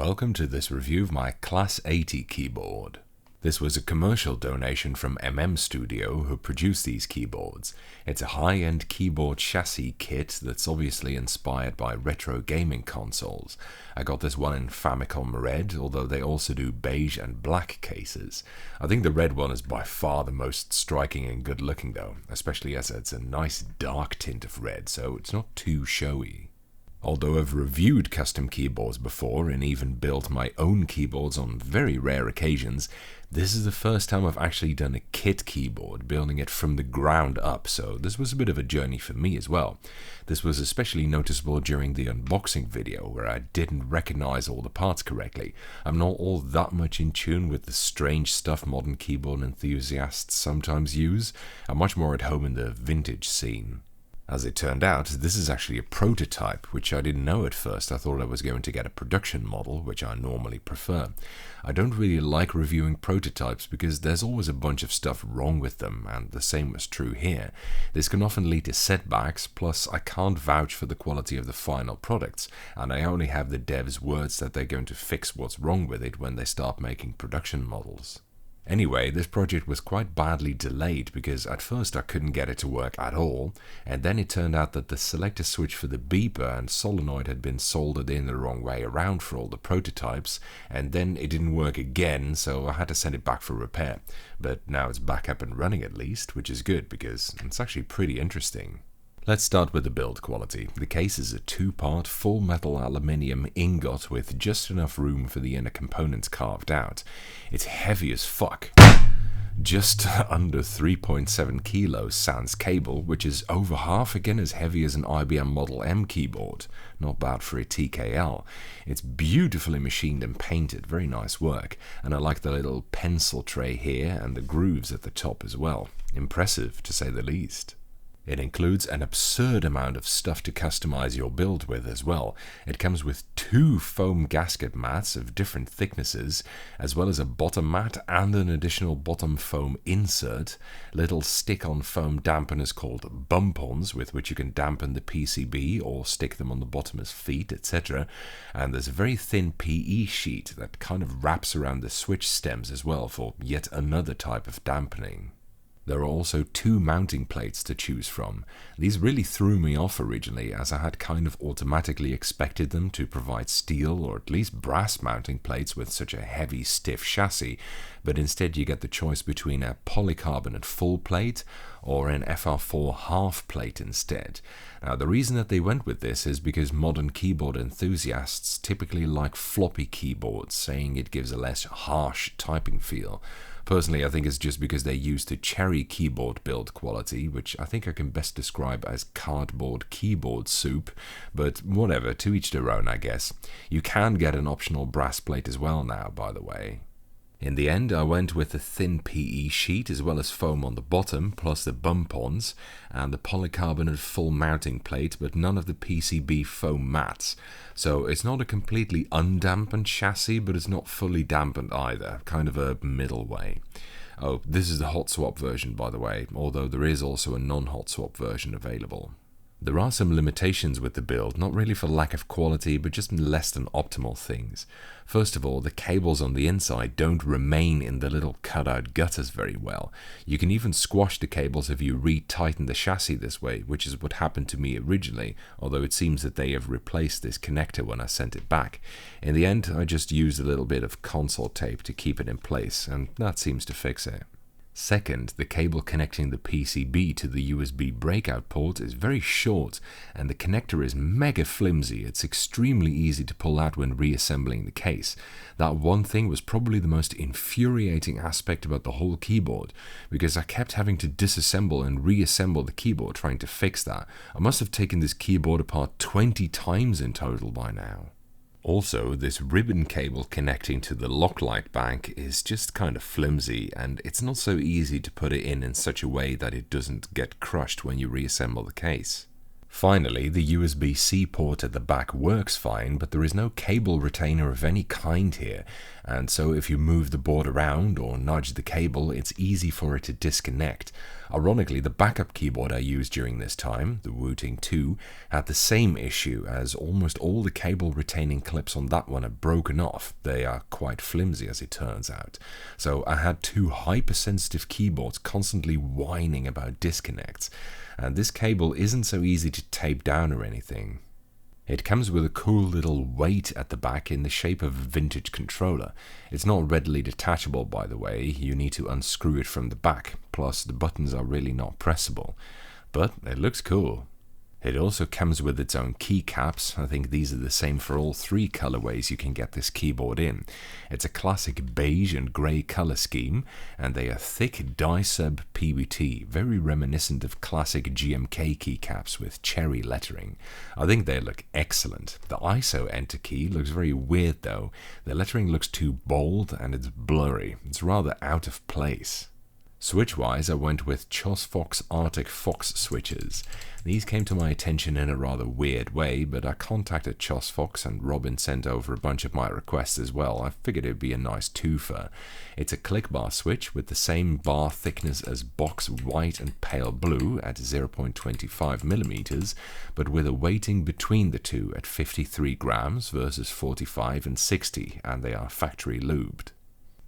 welcome to this review of my Class80 keyboard. This was a commercial donation from MM Studio, who produced these keyboards. It's a high-end keyboard chassis kit that's obviously inspired by retro gaming consoles. I got this one in Famicom Red, although they also do beige and black cases. I think the red one is by far the most striking and good looking though, especially as it's a nice dark tint of red, so it's not too showy. Although I've reviewed custom keyboards before and even built my own keyboards on very rare occasions, this is the first time I've actually done a kit keyboard, building it from the ground up, so this was a bit of a journey for me as well. This was especially noticeable during the unboxing video, where I didn't recognize all the parts correctly. I'm not all that much in tune with the strange stuff modern keyboard enthusiasts sometimes use. I'm much more at home in the vintage scene. As it turned out, this is actually a prototype, which I didn't know at first. I thought I was going to get a production model, which I normally prefer. I don't really like reviewing prototypes because there's always a bunch of stuff wrong with them, and the same was true here. This can often lead to setbacks, plus I can't vouch for the quality of the final products, and I only have the devs' words that they're going to fix what's wrong with it when they start making production models. Anyway, this project was quite badly delayed because at first I couldn't get it to work at all, and then it turned out that the selector switch for the beeper and solenoid had been soldered in the wrong way around for all the prototypes, and then it didn't work again, so I had to send it back for repair. But now it's back up and running at least, which is good because it's actually pretty interesting. Let's start with the build quality. The case is a two-part full metal aluminium ingot with just enough room for the inner components carved out. It's heavy as fuck. Just under 3.7 kilos sans cable, which is over half again as heavy as an IBM Model M keyboard. Not bad for a TKL. It's beautifully machined and painted, very nice work, and I like the little pencil tray here and the grooves at the top as well. Impressive, to say the least. It includes an absurd amount of stuff to customize your build with as well. It comes with two foam gasket mats of different thicknesses, as well as a bottom mat and an additional bottom foam insert, little stick-on foam dampeners called bump-ons with which you can dampen the PCB or stick them on the bottom as feet, etc. And there's a very thin PE sheet that kind of wraps around the switch stems as well for yet another type of dampening. There are also two mounting plates to choose from. These really threw me off originally, as I had kind of automatically expected them to provide steel or at least brass mounting plates with such a heavy, stiff chassis, but instead you get the choice between a polycarbonate full plate or an FR4 half plate instead. Now, the reason that they went with this is because modern keyboard enthusiasts typically like floppy keyboards, saying it gives a less harsh typing feel. Personally, I think it's just because they used the cherry keyboard build quality, which I think I can best describe as cardboard keyboard soup, but whatever, to each their own, I guess. You can get an optional brass plate as well now, by the way. In the end, I went with a thin PE sheet as well as foam on the bottom, plus the bump-ons, and the polycarbonate full mounting plate, but none of the PCB foam mats. So it's not a completely undampened chassis, but it's not fully dampened either, kind of a middle way. Oh, this is the hot swap version, by the way, although there is also a non-hot swap version available. There are some limitations with the build, not really for lack of quality, but just less than optimal things. First of all, the cables on the inside don't remain in the little cutout gutters very well. You can even squash the cables if you re-tighten the chassis this way, which is what happened to me originally, although it seems that they have replaced this connector when I sent it back. In the end, I just used a little bit of console tape to keep it in place, and that seems to fix it. Second, the cable connecting the PCB to the USB breakout port is very short, and the connector is mega flimsy. It's extremely easy to pull out when reassembling the case. That one thing was probably the most infuriating aspect about the whole keyboard, because I kept having to disassemble and reassemble the keyboard trying to fix that. I must have taken this keyboard apart 20 times in total by now. Also, this ribbon cable connecting to the lock light bank is just kind of flimsy, and it's not so easy to put it in such a way that it doesn't get crushed when you reassemble the case. Finally, the USB-C port at the back works fine, but there is no cable retainer of any kind here, and so if you move the board around or nudge the cable, it's easy for it to disconnect. Ironically, the backup keyboard I used during this time, the Wooting 2, had the same issue, as almost all the cable retaining clips on that one are broken off. They are quite flimsy, as it turns out. So I had two hypersensitive keyboards constantly whining about disconnects. And this cable isn't so easy to tape down or anything. It comes with a cool little weight at the back in the shape of a vintage controller. It's not readily detachable, by the way. You need to unscrew it from the back, plus the buttons are really not pressable. But it looks cool. It also comes with its own keycaps. I think these are the same for all three colorways you can get this keyboard in. It's a classic beige and grey color scheme, and they are thick dye-sub PBT, very reminiscent of classic GMK keycaps with cherry lettering. I think they look excellent. The ISO enter key looks very weird though. The lettering looks too bold and it's blurry. It's rather out of place. Switch-wise, I went with Chosfox Arctic Fox switches. These came to my attention in a rather weird way, but I contacted Chosfox and Robin sent over a bunch of my requests as well. I figured it'd be a nice twofer. It's a clickbar switch with the same bar thickness as box white and pale blue at 0.25mm, but with a weighting between the two at 53 grams versus 45 and 60, and they are factory lubed.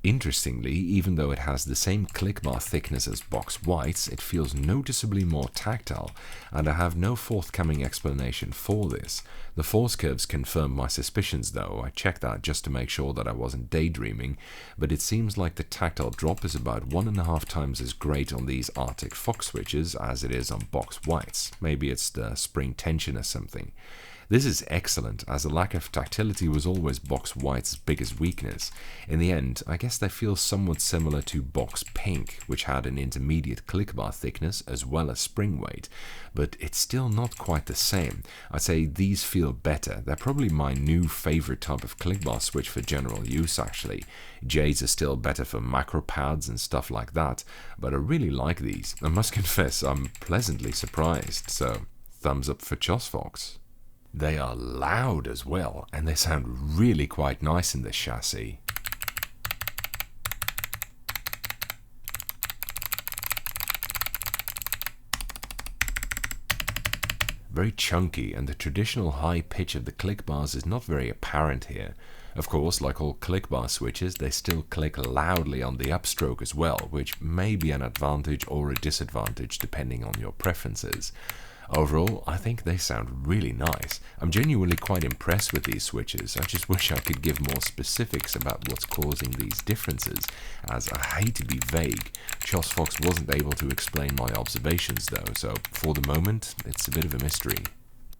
Interestingly, even though it has the same clickbar thickness as box whites, it feels noticeably more tactile, and I have no forthcoming explanation for this. The force curves confirm my suspicions though. I checked that just to make sure that I wasn't daydreaming, but it seems like the tactile drop is about 1.5 times as great on these Arctic Fox switches as it is on box whites. Maybe it's the spring tension or something. This is excellent, as a lack of tactility was always box white's biggest weakness. In the end, I guess they feel somewhat similar to box pink, which had an intermediate clickbar thickness as well as spring weight, but it's still not quite the same. I'd say these feel better. They're probably my new favorite type of clickbar switch for general use actually. Jades are still better for macro pads and stuff like that, but I really like these. I must confess I'm pleasantly surprised, so thumbs up for Chosfox. They are loud as well, and they sound really quite nice in this chassis. Very chunky, and the traditional high pitch of the click bars is not very apparent here. Of course, like all click bar switches, they still click loudly on the upstroke as well, which may be an advantage or a disadvantage depending on your preferences. Overall, I think they sound really nice. I'm genuinely quite impressed with these switches. I just wish I could give more specifics about what's causing these differences, as I hate to be vague. Chosfox wasn't able to explain my observations though, so for the moment, it's a bit of a mystery.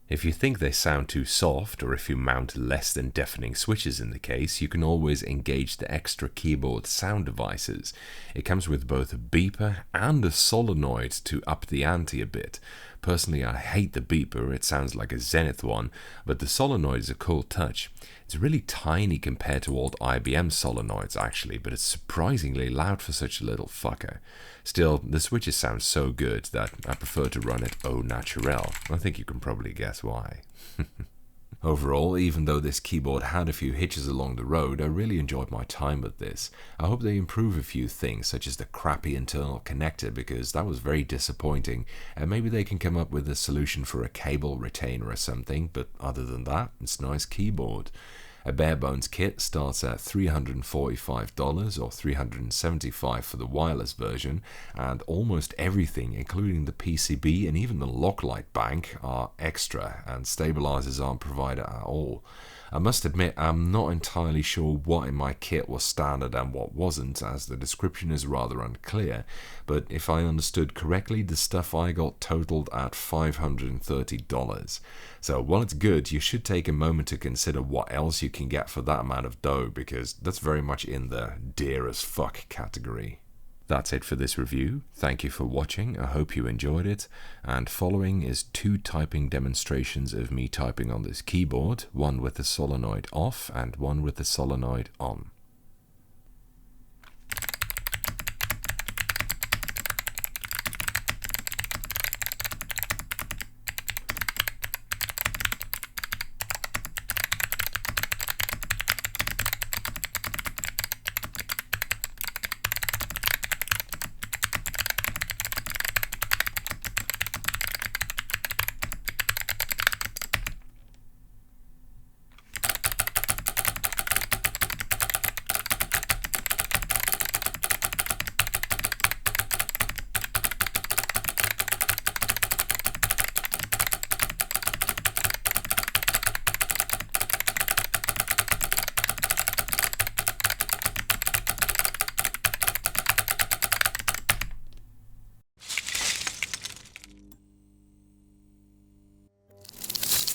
If you think they sound too soft, or if you mount less than deafening switches in the case, you can always engage the extra keyboard sound devices. It comes with both a beeper and a solenoid to up the ante a bit. Personally, I hate the beeper, it sounds like a Zenith one, but the solenoid is a cool touch. It's really tiny compared to old IBM solenoids actually, but it's surprisingly loud for such a little fucker. Still, the switches sound so good that I prefer to run it au naturel. I think you can probably guess why. Overall, even though this keyboard had a few hitches along the road, I really enjoyed my time with this. I hope they improve a few things, such as the crappy internal connector, because that was very disappointing, and maybe they can come up with a solution for a cable retainer or something, but other than that, it's a nice keyboard. A bare bones kit starts at $345 or $375 for the wireless version, and almost everything, including the PCB and even the Locklight bank, are extra, and stabilizers aren't provided at all. I must admit I'm not entirely sure what in my kit was standard and what wasn't, as the description is rather unclear, but if I understood correctly, the stuff I got totaled at $530. So while it's good, you should take a moment to consider what else you can get for that amount of dough, because that's very much in the dear as fuck category. That's it for this review. Thank you for watching, I hope you enjoyed it, and following is 2 typing demonstrations of me typing on this keyboard, one with the solenoid off and one with the solenoid on.